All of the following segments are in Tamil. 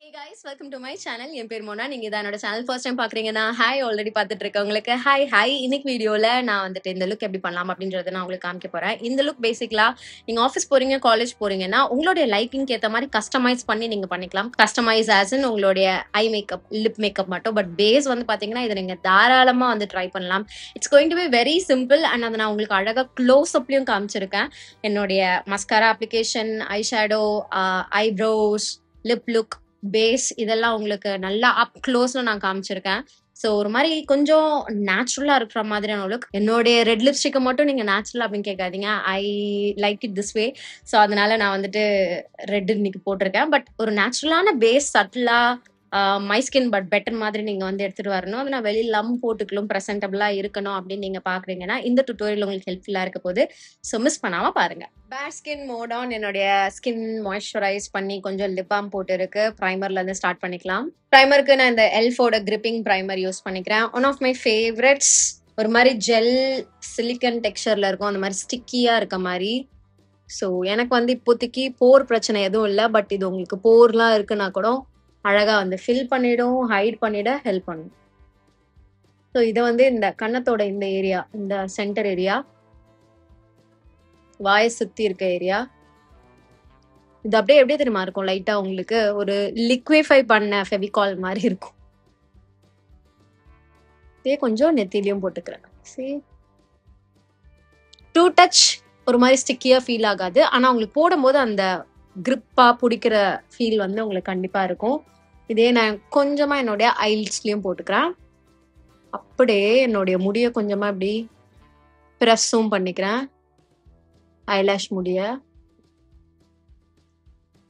Hey guys, welcome to my channel. என் பேர் மோனா. நீங்க இதான் என்னோட சேனல் ஃபர்ஸ்ட் டைம் பாக்குறீங்கன்னா ஹாய் ஆல்ரெடி பார்த்துட்டு இருக்கவங்களுக்கு ஹாய். இன்னைக்கு வீடியோல நான் வந்துட்டு இந்த லுக் எப்படி பண்ணலாம் அப்படின்றத நான் உங்களுக்கு காமிக்க போறேன். இந்த லுக் பேசிக்கலா நீங்க ஆஃபீஸ் போறீங்க, காலேஜ் போறீங்கன்னா உங்களுடைய லைக்கிங்க்கு ஏத்த மாதிரி கஸ்டமைஸ் பண்ணி நீங்க பண்ணிக்கலாம். கஸ்டமைஸ் ஆஸ் இன் உங்களுடைய ஐ மேக்கப், லிப் மேக்கப் மட்டும். பட் பேஸ் வந்து பாத்தீங்கன்னா இதை நீங்க தாராளமா வந்து ட்ரை பண்ணலாம். It's going to be very simple and அதை நான் உங்களுக்கு அழகா க்ளோஸ் அப்லயும் காமிச்சிருக்கேன். என்னுடைய mascara application, eye shadow, eyebrows, lip look, base இதெல்லாம் உங்களுக்கு நல்லா அப் க்ளோஸ்ல நான் காமிச்சிருக்கேன். ஸோ ஒரு மாதிரி கொஞ்சம் நேச்சுரலா இருக்கிற மாதிரியான லுக். என்னுடைய ரெட் லிப்ஸ்டிக்கை மட்டும் நீங்க நேச்சுரல் அப்படின்னு கேட்காதீங்க. I like it this way. So அதனால நான் வந்துட்டு ரெட் இன்னைக்கு போட்டிருக்கேன். பட் ஒரு நேச்சுரலான பேஸ் சட்டிலா மை ஸ்கின் பட் பெட்டர் மாதிரி நீங்க வந்து எடுத்துட்டு வரணும். அது நான் வெளியில லம் போட்டுக்கலும் ப்ரெசென்டபிளா இருக்கணும் அப்படின்னு நீங்க பாக்குறீங்கன்னா இந்த டுட்டோரியல் உங்களுக்கு ஹெல்ப்ஃபுல்லா இருக்க போது. ஸோ மிஸ் பண்ணாம பாருங்க. Bad skin mode on. என்னுடைய ஸ்கின் மாய்ஸ்சரைஸ் பண்ணி கொஞ்சம் லிப் பாம் போட்டு இருக்கு. ப்ரைமர்ல இருந்து ஸ்டார்ட் பண்ணிக்கலாம். ப்ரைமருக்கு நான் இந்த எல்ஃபோட கிரிப்பிங் ப்ரைமர் யூஸ் பண்ணிக்கிறேன். One of my favourites. ஒரு மாதிரி ஜெல் சிலிக்கன் டெக்ஸ்சர்ல இருக்கும், அந்த மாதிரி ஸ்டிக்கியா இருக்க மாதிரி. ஸோ எனக்கு வந்து இப்போதைக்கு போர் பிரச்சனை எதுவும் இல்லை. பட் இது உங்களுக்கு போர்லாம் இருக்குன்னா கூட அழகா வந்து ஃபில் பண்ணிடும், ஹைட் பண்ணிட ஹெல்ப் பண்ணும். ஸோ இதை வந்து இந்த கன்னத்தோட இந்த ஏரியா, இந்த சென்டர் ஏரியா, வாயை சுத்தி இருக்க ஏரியா, இது அப்படியே எப்படி தெரியுமா இருக்கும், லைட்டா உங்களுக்கு ஒரு லிக்விஃபை பண்ண ஃபெவிகால் மாதிரி இருக்கும். இதே கொஞ்சம் நெத்திலையும் போட்டுக்கிறேன். சரி, டூ டச் ஒரு மாதிரி ஸ்டிக்கியா ஃபீல் ஆகாது. ஆனா உங்களுக்கு போடும்போது அந்த கிரிப்பா பிடிக்கிற ஃபீல் வந்து உங்களுக்கு கண்டிப்பா இருக்கும். இதே நான் கொஞ்சமா என்னுடைய ஐல்ஸ்லயும் போட்டுக்கிறேன். அப்படியே என்னுடைய முடிய கொஞ்சமா இப்படி ப்ரெஸ்ஸும் பண்ணிக்கிறேன், ஐலாஷ் முடிய.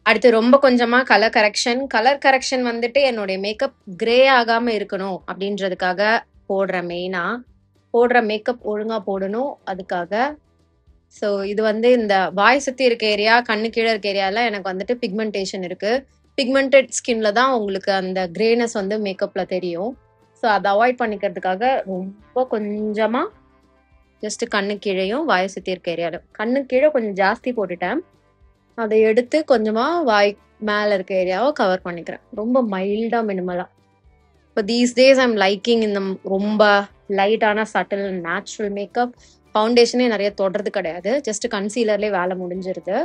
அடுத்து ரொம்ப கொஞ்சமா கலர் கரெக்ஷன் வந்துட்டு என்னுடைய மேக்கப் கிரே ஆகாம இருக்கணும் அப்படின்றதுக்காக போடுறேன். மெயினா போடுற மேக்கப் ஒழுங்கா போடணும் அதுக்காக. ஸோ இது வந்து இந்த வாய் சுத்தி இருக்க ஏரியா, கண்ணு கீழே இருக்க ஏரியால எனக்கு வந்துட்டு பிக்மெண்டேஷன் இருக்கு. பிக்மெண்டட் ஸ்கின்ல தான் உங்களுக்கு அந்த கிரேனஸ் வந்து மேக்கப்ல தெரியும். ஸோ அதை அவாய்ட் பண்ணிக்கிறதுக்காக ரொம்ப கொஞ்சமா ஜஸ்ட் கண்ணு கீழேயும் வாயை சுத்தி இருக்க ஏரியாலும், கண்ணு கீழே கொஞ்சம் ஜாஸ்தி போட்டுட்டேன். அதை எடுத்து கொஞ்சமா வாய் மேல இருக்க ஏரியாவை கவர் பண்ணிக்கிறேன். ரொம்ப மைல்டா மினிமலா. இப்போ தீஸ் டேஸ் ஐம் லைக்கிங் இந்த ரொம்ப லைட்டான சட்டில் நேச்சுரல் மேக்கப். ஃபவுண்டேஷனே நிறைய தொடர்றது கிடையாது, ஜஸ்ட் கன்சீலர்லேயே வேலை முடிஞ்சிருது.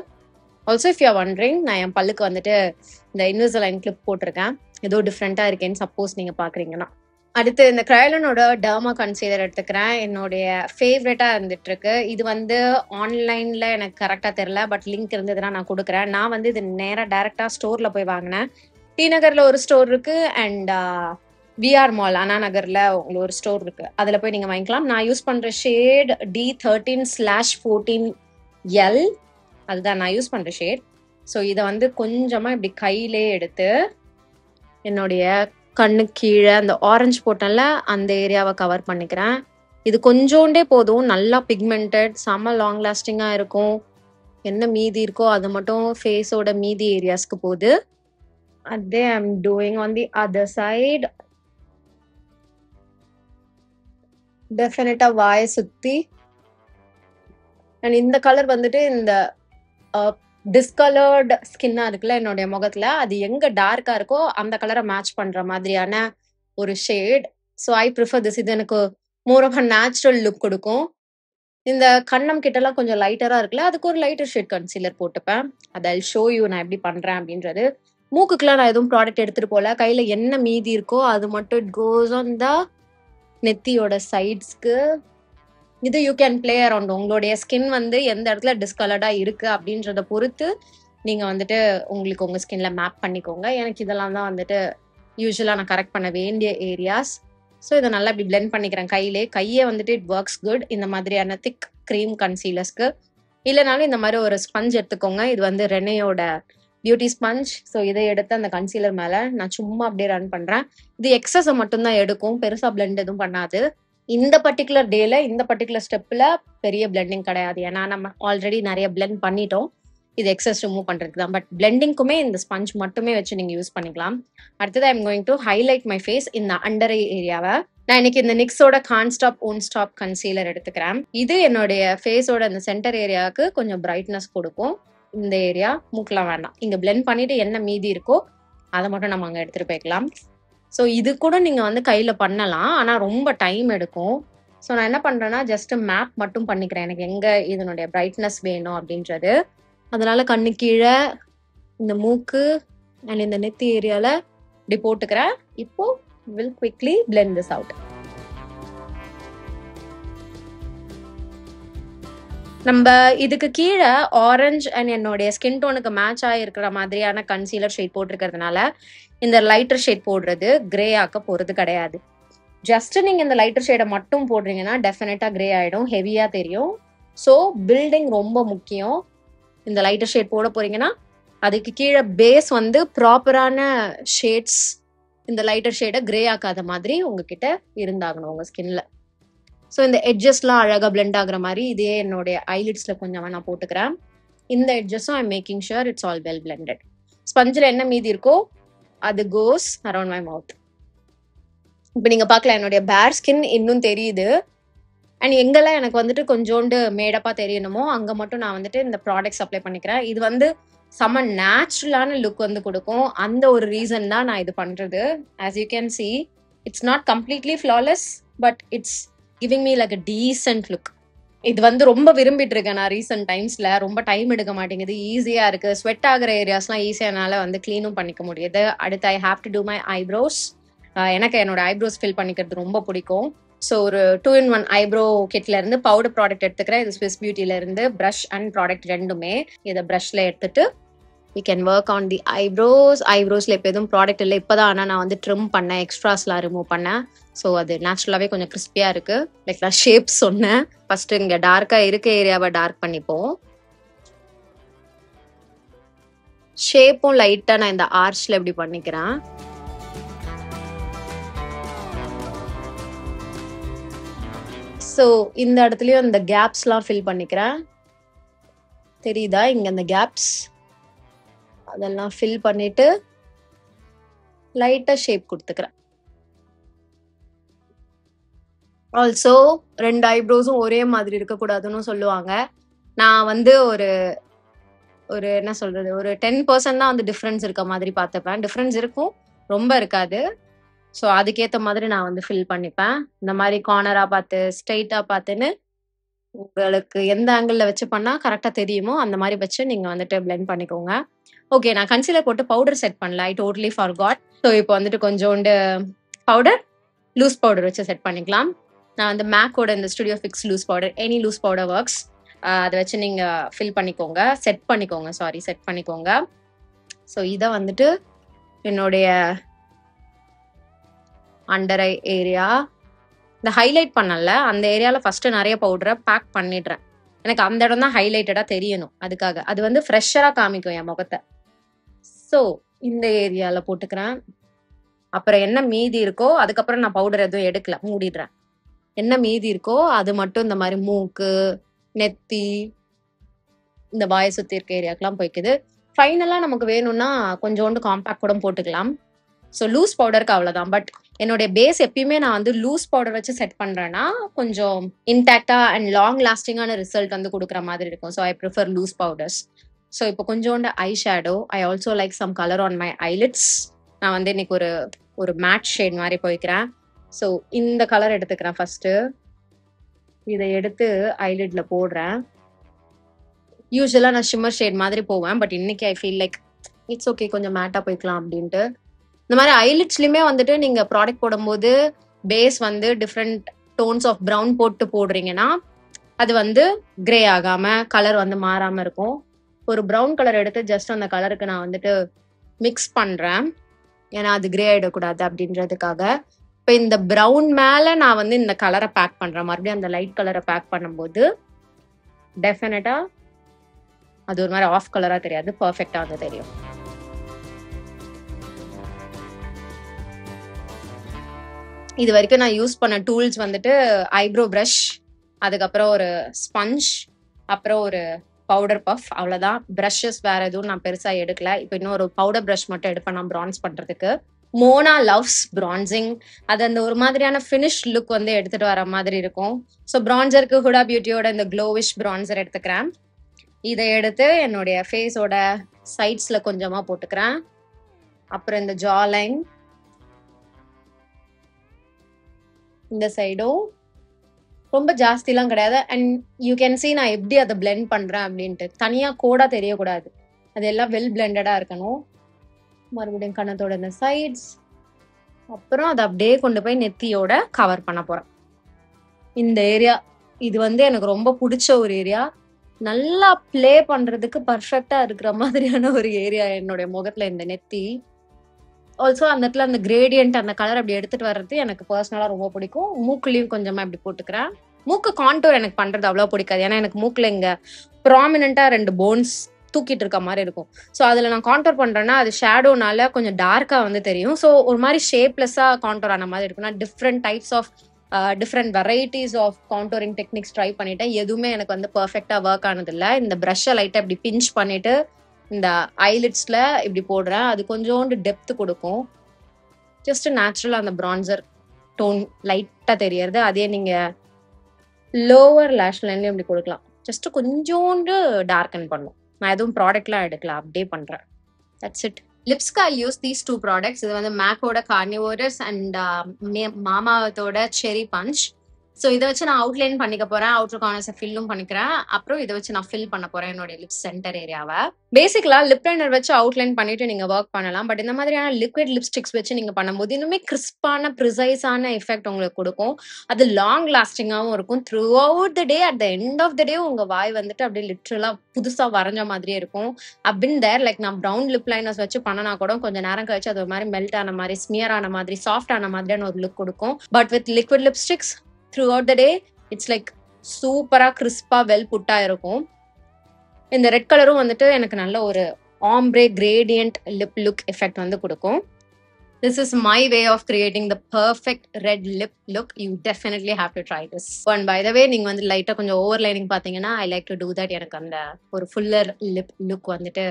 Also if you are wandering, நான் என் பல்லுக்கு வந்துட்டு இந்த இன்விசிலைன் கிளிப் போட்டிருக்கேன். ஏதோ டிஃப்ரெண்டா இருக்கேன்னு சப்போஸ் நீங்க பாக்குறீங்கன்னா. அடுத்து இந்த கிரைலனோட டர்மா கன்சீலர் எடுத்துக்கிறேன். என்னுடைய ஃபேவரட்டா இருந்துட்டு இருக்கு. இது வந்து ஆன்லைன்ல எனக்கு கரெக்டா தெரியல, பட் லிங்க் இருந்ததுன்னா நான் கொடுக்குறேன். நான் வந்து இது நேரா டைரக்டா ஸ்டோர்ல போய் வாங்கினேன். டி நகர்ல ஒரு ஸ்டோர் இருக்கு அண்ட் விஆர் மால் அண்ணா நகர்ல உங்களுக்கு ஒரு ஸ்டோர் இருக்கு, அதுல போய் நீங்க வாங்கிக்கலாம். நான் யூஸ் பண்ற ஷேட் D13/14L, அதுதான் நான் யூஸ் பண்ற ஷேட். ஸோ இதை வந்து கொஞ்சமா இப்படி கையிலே எடுத்து என்னுடைய கண்ணு கீழே அந்த ஆரஞ்சு போட்டன்ல அந்த ஏரியாவை கவர் பண்ணிக்கிறேன். இது கொஞ்சோண்டே போதும், நல்லா பிக்மெண்டட், செம்ம லாங் லாஸ்டிங்கா இருக்கும். என்ன மீதி இருக்கோ அது மட்டும் ஃபேஸோட மீதி ஏரியாஸ்க்கு போகுது. அதே I'm doing on the other side. டெஃபினட்டா வாயை சுத்தி. அண்ட் இந்த கலர் வந்துட்டு இந்த டிஸ்கலர்டு ஸ்கின்னா இருக்குல்ல என்னுடைய முகத்துல, அது எங்க டார்க்கா இருக்கோ அந்த கலரை மேட்ச் பண்ற மாதிரியான ஒரு shade. So I prefer this. இது எனக்கு more of a natural look கொடுக்கும். இந்த கண்ணம் கிட்டலாம் கொஞ்சம் லைட்டரா இருக்குல்ல, அதுக்கு ஒரு லைட்டர் ஷேட் கன்சீலர் போட்டுப்பேன். அதை ஷோ யூ நான் எப்படி பண்றேன் அப்படின்றது. மூக்குக்குலாம் நான் எதுவும் ப்ராடக்ட் எடுத்துட்டு போல. கையில என்ன மீதி இருக்கோ அது மட்டும் இட் கோஸ் ஆன் த நெத்தியோட சைட்ஸ்க்கு. இது யூ கேன் பிளே அரவுண்ட். உங்களுடைய ஸ்கின் வந்து எந்த இடத்துல டிஸ்கலர்டா இருக்கு அப்படின்றத பொறுத்து நீங்க வந்துட்டு உங்களுக்கு உங்க ஸ்கின்ல மேப் பண்ணிக்கோங்க. எனக்கு இதெல்லாம் தான் வந்துட்டு யூஸ்வலா நான் கரெக்ட் பண்ண வேண்டிய ஏரியாஸ். ஸோ இதை நல்லா இப்படி பிளெண்ட் பண்ணிக்கிறேன் கையே வந்துட்டு இட் ஒர்க்ஸ் குட் இந்த மாதிரியான திக் க்ரீம் கன்சீலர்ஸ்க்கு. இல்லைனாலும் இந்த மாதிரி ஒரு ஸ்பஞ்ச் எடுத்துக்கோங்க. இது வந்து ரெனேயோட பியூட்டி ஸ்பஞ்ச். ஸோ இதை எடுத்து அந்த கன்சீலர் மேல நான் சும்மா அப்படியே ரன் பண்றேன். இது எக்ஸஸை மட்டும்தான் எடுக்கும், பெருசா பிளெண்ட் எதுவும் பண்ணாது. இந்த பர்டிகுலர் டேல இந்த பர்டிகுலர் ஸ்டெப்ல பெரிய பிளெண்டிங் கிடையாது, ஏன்னா நம்ம ஆல்ரெடி நிறைய பிளெண்ட் பண்ணிட்டோம். இது எக்ஸஸ் ரிமூவ் பண்றதுக்கு தான். பட் பிளெண்டிங்க்குமே இந்த ஸ்பஞ்ச் மட்டுமே வச்சு நீங்க யூஸ் பண்ணிக்கலாம். அடுத்தது I'm going to highlight my face இந்த அண்டர் ஏரியாவை. நான் இன்னைக்கு இந்த நிக்ஸோட can't stop won't stop concealer எடுத்துக்கிறேன். இது என்னுடைய ஃபேஸோட இந்த சென்டர் ஏரியாவுக்கு கொஞ்சம் பிரைட்னஸ் கொடுக்கும். இந்த ஏரியா மூக்கலாம் வேண்டாம். இங்க பிளெண்ட் பண்ணிட்டு என்ன மீதி இருக்கோ அதை மட்டும் நம்ம அங்கே எடுத்துகிட்டு போய்க்கலாம். ஸோ இது கூட நீங்கள் வந்து கையில் பண்ணலாம், ஆனால் ரொம்ப டைம் எடுக்கும். ஸோ நான் என்ன பண்ணுறேன்னா ஜஸ்ட் மேப் மட்டும் பண்ணிக்கிறேன் எனக்கு எங்கே இதனுடைய பிரைட்னஸ் வேணும் அப்படின்றது. அதனால கண்ணு கீழே, இந்த மூக்கு அண்ட் இந்த நெத்தி ஏரியாவில் இப்படி போட்டுக்கிறேன். இப்போ will quickly blend this out. நம்ம இதுக்கு கீழே ஆரஞ்சு அண்ட் என்னுடைய ஸ்கின் டோனுக்கு மேட்ச் ஆகிருக்கிற மாதிரியான கன்சீலர் ஷேட் போட்டிருக்கிறதுனால இந்த லைட்டர் ஷேட் போடுறது கிரே ஆக்க போகிறது கிடையாது. ஜஸ்ட் நீங்கள் இந்த லைட்டர் ஷேடை மட்டும் போடுறீங்கன்னா டெஃபினட்டாக கிரே ஆகிடும், ஹெவியாக தெரியும். ஸோ பில்டிங் ரொம்ப முக்கியம். இந்த லைட்டர் ஷேட் போட போறீங்கன்னா அதுக்கு கீழே பேஸ் வந்து ப்ராப்பரான ஷேட்ஸ், இந்த லைட்டர் ஷேடை கிரே ஆக்காத மாதிரி உங்ககிட்ட இருந்தாகணும் உங்கள் ஸ்கின்ல. ஸோ இந்த எட்ஜஸ்லாம் அழகாக பிளெண்ட் ஆகுற மாதிரி இதே என்னுடைய ஐலிட்ஸில் கொஞ்சம் நான் போட்டுக்கிறேன். இந்த எட்ஜஸும் I making sure it's all well blended. ஸ்பஞ்சில் என்ன மீதி இருக்கோ அது கோஸ் அரௌண்ட் மை மவுத். இப்போ நீங்கள் பார்க்கலாம் என்னுடைய பேர் ஸ்கின் இன்னும் தெரியுது. அண்ட் எங்கெல்லாம் எனக்கு வந்துட்டு கொஞ்சோண்டு மேடப்பாக தெரியணுமோ அங்கே மட்டும் நான் வந்துட்டு இந்த ப்ராடக்ட்ஸ் அப்ளை பண்ணிக்கிறேன். இது வந்து செம்ம நேச்சுரலான லுக் வந்து கொடுக்கும். அந்த ஒரு ரீசன் தான் நான் இது பண்ணுறது. As you can see it's not completely flawless, but it's giving me like a decent look. இது வந்து ரொம்ப விரும்பிட்டு இருக்கேன் நான் ரீசெண்ட் டைம்ஸ்ல. ரொம்ப டைம் எடுக்க மாட்டேங்குது, ஈஸியா இருக்கு. ஸ்வெட் ஆகிற ஏரியாஸ்லாம் ஈஸியானால வந்து கிளீனும் பண்ணிக்க முடியுது. அடுத்து I have to do my eyebrows. எனக்கு என்னோட ஐப்ரோஸ் ஃபில் பண்ணிக்கிறது ரொம்ப பிடிக்கும். ஸோ ஒரு 2-in-1 ஐப்ரோ கிட்ல இருந்து பவுடர் ப்ராடக்ட் எடுத்துக்கிறேன். இது ஸ்விஸ் பியூட்டில இருந்து ப்ரஷ் அண்ட் ப்ராடக்ட் ரெண்டுமே. இதை ப்ரஷ்ல எடுத்துட்டு we can work on the eyebrows. ஐப்ரோஸ்ல இப்போ எதுவும் ப்ராடக்ட் இல்லை இப்போதான். ஆனால் நான் வந்து ட்ரிம் பண்ணேன், எக்ஸ்ட்ராஸ்லாம் ரிமூவ் பண்ணேன். ஸோ அது நேச்சுரலாகவே கொஞ்சம் கிறிஸ்பியாக இருக்கு. லைக் நான் ஷேப் சொன்னேன். ஃபர்ஸ்ட் இங்கே டார்க்காக இருக்க ஏரியாவை டார்க் பண்ணிப்போம். ஷேப்பும் லைட்டாக நான் இந்த ஆர்ச்ல இப்படி பண்ணிக்கிறேன். ஸோ இந்த இடத்துலயும் இந்த கேப்ஸ்லாம் ஃபில் பண்ணிக்கிறேன். தெரியுதா இங்க இந்த கேப்ஸ்? அதெல்லாம் ஃபில் பண்ணிட்டு லைட்டா ஷேப் கொடுத்துக்கிறேன். ஆல்சோ 2 ஐப்ரோஸும் ஒரே மாதிரி இருக்கக்கூடாதுன்னு சொல்லுவாங்க. நான் வந்து ஒரு என்ன சொல்றது, ஒரு 10% தான் வந்து டிஃப்ரென்ஸ் இருக்க மாதிரி பார்த்துப்பேன். டிஃப்ரென்ஸ் இருக்கும், ரொம்ப இருக்காது. ஸோ அதுக்கேற்ற மாதிரி நான் வந்து ஃபில் பண்ணிப்பேன். இந்த மாதிரி கார்னரா பார்த்து ஸ்ட்ரெயிட்டா பார்த்துன்னு உங்களுக்கு எந்த ஆங்கிள் வச்சு பண்ணா கரெக்டாக தெரியுமோ அந்த மாதிரி வச்சு நீங்க வந்துட்டு பிளெண்ட் பண்ணிக்கோங்க. ஓகே, நான் கன்சீலர் போட்டு பவுடர் செட் பண்ணல. I totally forgot. ஸோ இப்போ வந்துட்டு கொஞ்சோண்டு பவுடர், லூஸ் பவுடர் வச்சு செட் பண்ணிக்கலாம். நான் வந்து மேக்கோட இந்த studio fix loose powder, any loose powder works, அதை வச்சு நீங்க ஃபில் பண்ணிக்கோங்க, செட் பண்ணிக்கோங்க. ஸோ இதை வந்துட்டு என்னுடைய அண்டர் ஐ ஏரியா, இந்த ஹைலைட் பண்ணல அந்த ஏரியால ஃபர்ஸ்ட் நிறைய பவுடரை பேக் பண்ணிடுறேன். எனக்கு அந்த இடம் தான் ஹைலைட்டடா தெரியணும், அதுக்காக. அது வந்து ஃப்ரெஷரா காமிக்கும் என் முகத்தை. ஸோ இந்த ஏரியால போட்டுக்கிறேன். அப்புறம் என்ன மீதி இருக்கோ, அதுக்கப்புறம் நான் பவுடர் எதுவும் எடுக்கல, மூடிடுறேன். என்ன மீதி இருக்கோ அது மட்டும் இந்த மாதிரி மூக்கு, நெத்தி, இந்த வாயை சுத்தி இருக்க ஏரியாக்கெல்லாம் போய்க்குது. ஃபைனலா நமக்கு வேணும்னா கொஞ்சோண்டு காம்பேக்ட் கூட போட்டுக்கலாம். ஸோ லூஸ் பவுடருக்கு அவ்வளோதான். பட் என்னுடைய பேஸ் எப்பயுமே நான் வந்து லூஸ் பவுடர் வச்சு செட் பண்றேன்னா கொஞ்சம் இன்டாக்டா அண்ட் லாங் லாஸ்டிங்கான ரிசல்ட் வந்து கொடுக்குற மாதிரி இருக்கும். So I prefer loose powders. So இப்போ கொஞ்சோண்டு eye shadow. I also like some colour on my eyelids. நான் வந்து இன்னைக்கு ஒரு மேட் ஷேட் மாதிரி போய்க்கிறேன். ஸோ இந்த கலர் எடுத்துக்கிறேன் ஃபர்ஸ்ட். இதை எடுத்து ஐலிட்ல போடுறேன். யூஸ்வலா நான் ஷிம்மர் ஷேட் மாதிரி போவேன், பட் இன்னைக்கு I feel like it's okay, கொஞ்சம் மேட்டா போய்க்கலாம் அப்படின்ட்டு. இந்த மாதிரி ஐலிட்ஸ்லயுமே வந்துட்டு நீங்க ப்ராடக்ட் போடும்போது பேஸ் வந்து டிஃப்ரெண்ட் டோன்ஸ் ஆஃப் ப்ரௌன் போட்டு போடுறீங்கன்னா அது வந்து கிரே ஆகாம கலர் வந்து மாறாம இருக்கும். ஒரு ப்ரௌன் கலர் எடுத்து ஜஸ்ட் அந்த கலருக்கு நான் வந்துட்டு மிக்ஸ் பண்றேன், ஏன்னா அது கிரே ஆயிடக்கூடாது அப்படின்றதுக்காக. இப்போ இந்த ப்ரௌன் மேல நான் வந்து இந்த கலரை பேக் பண்றேன். மறுபடியும் அந்த லைட் கலரை பேக் பண்ணும்போது டெஃபினட்டா அது ஒரு மாதிரி ஆஃப் கலரா தெரியாது, பர்ஃபெக்டா வந்து தெரியும். இது வரைக்கும் நான் யூஸ் பண்ண டூல்ஸ் வந்துட்டு ஐப்ரோ ப்ரஷ், அதுக்கப்புறம் ஒரு ஸ்பஞ்ச், அப்புறம் ஒரு பவுடர் பஃப், அவ்வளோதான். ப்ரஷஸ் வேற எதுவும் நான் பெருசா எடுக்கல. இப்போ இன்னும் ஒரு பவுடர் ப்ரஷ் மட்டும் எடுப்பேன் நான் ப்ரான்ஸ் பண்றதுக்கு. Mona loves prancing. அது அந்த ஒரு மாதிரியான ஃபினிஷ் லுக் வந்து எடுத்துட்டு வர மாதிரி இருக்கும். ஸோ பிரான்சருக்கு ஹுடா பியூட்டியோட இந்த க்ளோவிஷ் பிரான்சர் எடுத்துக்கிறேன். இதை எடுத்து என்னுடைய ஃபேஸோட சைட்ஸ்ல கொஞ்சமா போட்டுக்கிறேன். அப்புறம் இந்த ஜா லைன், இந்த சைடும் ரொம்ப ஜாஸ்திலாம் கிடையாது. அண்ட் யூ கேன் see நான் எப்படி அதை பிளெண்ட் பண்றேன் அப்படின்ட்டு. தனியா கோடா தெரியக்கூடாது, அது எல்லாம் வெல் பிளெண்டடா இருக்கணும். மறுபடியும் கண்ணத்தோட இந்த சைட்ஸ், அப்புறம் அதை அப்படியே கொண்டு போய் நெத்தியோட கவர் பண்ண போறேன். இந்த ஏரியா இது வந்து எனக்கு ரொம்ப பிடிச்ச ஒரு ஏரியா. நல்லா ப்ளே பண்றதுக்கு பர்ஃபெக்டா இருக்கிற மாதிரியான ஒரு ஏரியா என்னுடைய முகத்துல இந்த நெத்தி. ஆல்சோ அந்த இடத்துல அந்த கிரேடியன்ட், அந்த கலர் அப்படி எடுத்துட்டு வர்றது எனக்கு பர்சனலா ரொம்ப பிடிக்கும். மூக்குலயும் கொஞ்சமா இப்படி போட்டுக்கிறேன். மூக்கு கான்டோர் எனக்கு பண்றது அவ்வளவு பிடிக்காது. ஏன்னா எனக்கு மூக்குல இங்க ப்ராமினென்ட்டா 2 போன்ஸ் தூக்கிட்டு இருக்க மாதிரி இருக்கும். ஸோ அதுல நான் கான்டோர் பண்றேன்னா அது ஷேடோனால கொஞ்சம் டார்க்கா வந்து தெரியும். ஸோ ஒரு மாதிரி ஷேப்லெஸ்ஸா கான்டோர் ஆன மாதிரி இருக்கும். நான் different types of different varieties of contouring techniques try பண்ணிட்டேன். எதுவுமே எனக்கு வந்து பர்ஃபெக்டா ஒர்க் ஆனது இல்லை. இந்த ப்ரஷ்ஷை லைட்டா இப்படி பிஞ்ச் பண்ணிட்டு இந்த ஐலிட்ஸ்ல இப்படி போடுறேன். அது கொஞ்சோண்டு டெப்த் கொடுக்கும். ஜஸ்ட் நேச்சுரலா அந்த பிரான்சர் டோன் லைட்டா தெரியறது. அதே நீங்க லோவர் லேஷ் லைன்லயும் இப்படி கொடுக்கலாம். ஜஸ்ட் கொஞ்சோண்டு டார்க்கன் பண்ணும். நான் எதுவும் ப்ராடக்ட்லாம் எடுக்கல, அப்படியே பண்றேன். That's it. லிப்ஸ்க்கு ஐ யூஸ் தீஸ் 2 ப்ராடக்ட்ஸ். இது வந்து மேக்கோட கார்னிவோரஸ் அண்ட் மாமாவத்தோட செரி பஞ்ச். ஸோ இதை வச்சு நான் அவுட்லைன் பண்ணிக்க போறேன். அவுட்டர் கார்னர்ஸை ஃபில்லும் பண்ணிக்கிறேன். அப்புறம் இதை வச்சு நான் ஃபில் பண்ண போறேன் என்னோட லிப்ஸ் சென்டர் ஏரியாவை. பேசிக்கலா லிப் லைனர் வச்சு அவுட்லைன் பண்ணிட்டு நீங்க ஒர்க் பண்ணலாம். பட் இந்த மாதிரியான லிக்விட் லிப்ஸ்டிக்ஸ் வச்சு நீங்க பண்ணும்போது இன்னுமே கிறிஸ்பான ப்ரிசைஸான எஃபெக்ட் உங்களுக்கு கொடுக்கும். அது லாங் லாஸ்டிங்காகவும் இருக்கும். Throughout the day, at the end of the day உங்க வாய் வந்துட்டு அப்படியே லிட்ரலா புதுசா வரைஞ்ச மாதிரியே இருக்கும். அப்படின்னு தேர் லைக் நான் ப்ரௌன் லிப் லைனர்ஸ் வச்சு பண்ணனா கூட கொஞ்சம் நேரம் கழிச்சு அது ஒரு மாதிரி மெல்ட் ஆன மாதிரி, ஸ்மியர் ஆன மாதிரி, சாஃப்ட் ஆன மாதிரியான ஒரு லுக் கொடுக்கும். But with liquid lipsticks through out the day it's like சூப்பரா கிறிஸ்பா வெல் புட்டா இருக்கும். இந்த ரெட் கலரும் வந்துட்டு எனக்கு நல்ல ஒரு ombre gradient lip look effect வந்து கொடுக்கும். This is my way of creating the perfect red lip look. You definitely have to try this. And by the way, நீங்க வந்து லைட்டா கொஞ்சம் ஓவர்லைனிங் பாத்தீங்கன்னா I like to do that. எனக்கு அந்த ஒரு ஃபுல்லர் லிப் லுக் வந்துட்டு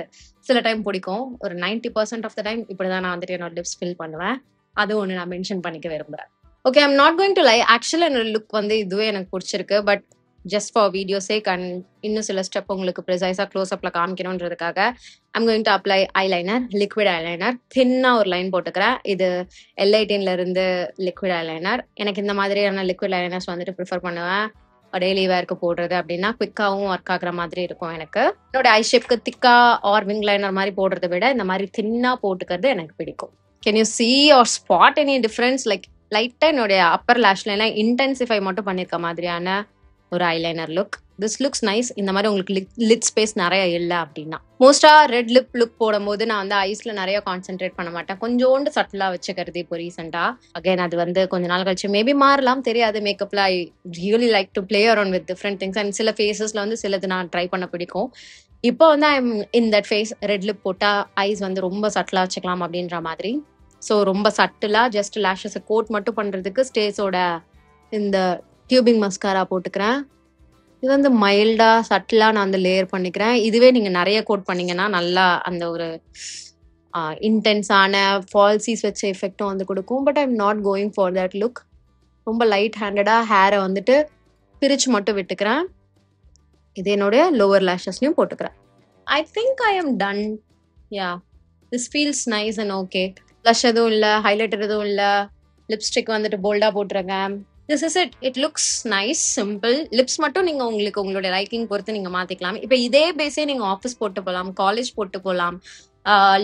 சில டைம் பிடிக்கும். ஒரு 90% ஆஃப் த டைம் இப்படிதான் நான் வந்துட்டு என்னோட லிப்ஸ் ஃபில் பண்ணுவேன். அது ஒன்று நான் மென்ஷன் பண்ணிக்க விரும்புறேன். Okay, I'm not going to lie. ஆக்சுவலா என்னோட லுக் வந்து இதுவே எனக்கு பிடிச்சிருக்கு. But just for video sake and இன்னும் சில ஸ்டெப் உங்களுக்கு ப்ரிசைஸா க்ளோஸ் அப்ல காமிக்கணுன்றதுக்காக I'm going to apply eyeliner, liquid eyeliner. தின்னா ஒரு லைன் போட்டுக்கிறேன். இது L18ல இருந்து லிக்விட் ஐலைனர். எனக்கு இந்த மாதிரியான லிக்விட் ஐலைனர்ஸ் வந்துட்டு ப்ரிஃபர் பண்ணுவேன். டெய்லி வேர்க்கு போடுறது அப்படின்னா குவிக்காவும் ஒர்க் ஆகுற மாதிரி இருக்கும். எனக்கு என்னோட ஐ ஷேப்க்கு திக்கா ஆர் விங் லைனர் மாதிரி போடுறத விட இந்த மாதிரி தின்னா போட்டுக்கிறது எனக்கு பிடிக்கும். Can you see or spot any difference? Like லைட்டா என்னுடைய அப்பர் லேஷ் லைன்ல இன்டென்சிஃபை மட்டும் பண்ணிருக்க மாதிரியான ஒரு eyeliner look. This looks nice. இந்த மாதிரி உங்களுக்கு லிட் ஸ்பேஸ் நிறைய இல்லை அப்படின்னா. மோஸ்டா ரெட் லிப் லுக் போடும்போது நான் வந்து ஐஸ்ல நிறைய கான்சென்ட்ரேட் பண்ண மாட்டேன். கொஞ்சோண்டு சட்டிலா வச்சுக்கிறது இப்போ ரீசெண்டா. அகைன் அது வந்து கொஞ்ச நாள் கழிச்சு மேபி மாறலாம், தெரியாது. மேக்கப்ல I really like to play around with different things. And சில ஃபேஸஸ்ல வந்து சிலது நான் ட்ரை பண்ண பிடிக்கும். இப்போ வந்து I am in that phase. Red lip போட்டா ஐஸ் வந்து ரொம்ப சட்டிலா வச்சுக்கலாம் அப்படின்ற மாதிரி. ஸோ ரொம்ப சட்டிலா ஜஸ்ட் லேஷஸை கோட் மட்டும் பண்றதுக்கு ஸ்டேஸோட இந்த டியூபிங் மஸ்காரா போட்டுக்கிறேன். இது வந்து மைல்டா சட்டிலா நான் வந்து லேயர் பண்ணிக்கிறேன். இதுவே நீங்க நிறைய கோட் பண்ணீங்கன்னா நல்லா அந்த ஒரு இன்டென்ஸான ஃபால்சிஸ் வச்ச எஃபெக்டும் வந்து கொடுக்கும். But I am not going for that look. ரொம்ப லைட் ஹேண்டடா ஹேரை வந்துட்டு பிரிச்சு மட்டும் விட்டுக்கிறேன். இது என்னுடைய லோவர் லேஷஸ்லயும் போட்டுக்கிறேன். I think I am done. Yeah, this feels nice and okay. Blush எதுவும் இல்லை, ஹைலைட்டர் எதுவும் இல்லை, லிப்ஸ்டிக் வந்துட்டு போல்டா போட்டுருக்கேன். This is it. It looks nice, simple. Lips மட்டும் நீங்க உங்களுக்கு உங்களுடைய லைக்கிங் பொறுத்து நீங்க மாத்திக்கலாம். இப்போ இதே பேஸே நீங்க ஆஃபீஸ் போட்டு போகலாம், காலேஜ் போட்டு போகலாம்.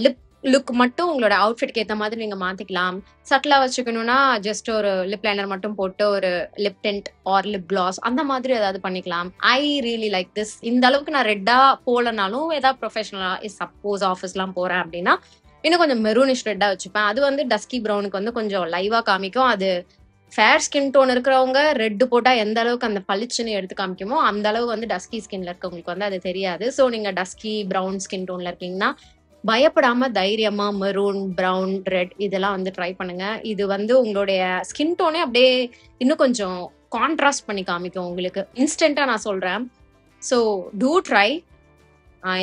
லிப் லுக் மட்டும் உங்களோட அவுட்ஃபிட்க்கு ஏற்ற மாதிரி நீங்க மாத்திக்கலாம். சட்டிலா வச்சுக்கணும்னா ஜஸ்ட் ஒரு லிப் லைனர் மட்டும் போட்டு ஒரு lip tint or lip gloss அந்த மாதிரி ஏதாவது பண்ணிக்கலாம். I really like this. இந்த அளவுக்கு நான் ரெட்டா போலனாலும் ஏதாவது ப்ரொஃபஷனலா சப்போஸ் ஆஃபீஸ்லாம் போறேன் அப்படின்னா இன்னும் கொஞ்சம் மெரூனிஷ் ரெட்டா வச்சுப்பேன். அது வந்து டஸ்கி ப்ரௌனுக்கு வந்து கொஞ்சம் லைவா காமிக்கும். அது ஃபேர் ஸ்கின் டோன் இருக்கிறவங்க ரெட்டு போட்டா எந்த அளவுக்கு அந்த பளிச்சுன்னு எடுத்து காமிக்குமோ அந்த அளவு வந்து டஸ்கி ஸ்கின்ல இருக்கவங்களுக்கு வந்து அது தெரியாது. ஸோ நீங்க டஸ்கி ப்ரௌன் ஸ்கின் டோன்ல இருக்கீங்கன்னா பயப்படாம தைரியமா மெரூன், ப்ரௌன், ரெட் இதெல்லாம் வந்து ட்ரை பண்ணுங்க. இது வந்து உங்களுடைய ஸ்கின் டோனே அப்படியே இன்னும் கொஞ்சம் கான்ட்ராஸ்ட் பண்ணி காமிக்கும் உங்களுக்கு. இன்ஸ்டன்டா நான் சொல்றேன். ஸோ டூ ட்ரை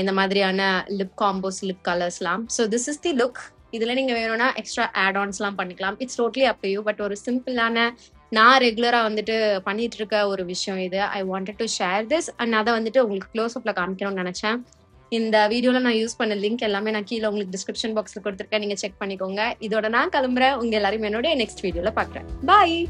இந்த மாதிரியான லிப் காம்போஸ், லிப் கலர்ஸ்லாம். So this is the look. இதுல நீங்க வேணும்னா எக்ஸ்ட்ரா ஆட்-ஆன்ஸ்லாம் பண்ணிக்கலாம். It's totally up to you. But ஒரு சிம்பிளான நான் ரெகுலரா வந்துட்டு பண்ணிட்டு இருக்க ஒரு விஷயம் இது. I wanted to share this and அதை வந்துட்டு உங்களுக்கு க்ளோஸ் அப்ல காமிக்கணும்னு நினைச்சேன். இந்த வீடியோல நான் யூஸ் பண்ண லிங்க் எல்லாமே நான் கீழே உங்களுக்கு டிஸ்கிரிப்ஷன் பாக்ஸ்ல கொடுத்துருக்கேன். நீங்க செக் பண்ணிக்கோங்க. இதோட நான் கிளம்புறேன். உங்க எல்லாரும் என்னோட நெக்ஸ்ட் வீடியோல பாக்குறேன். பாய்.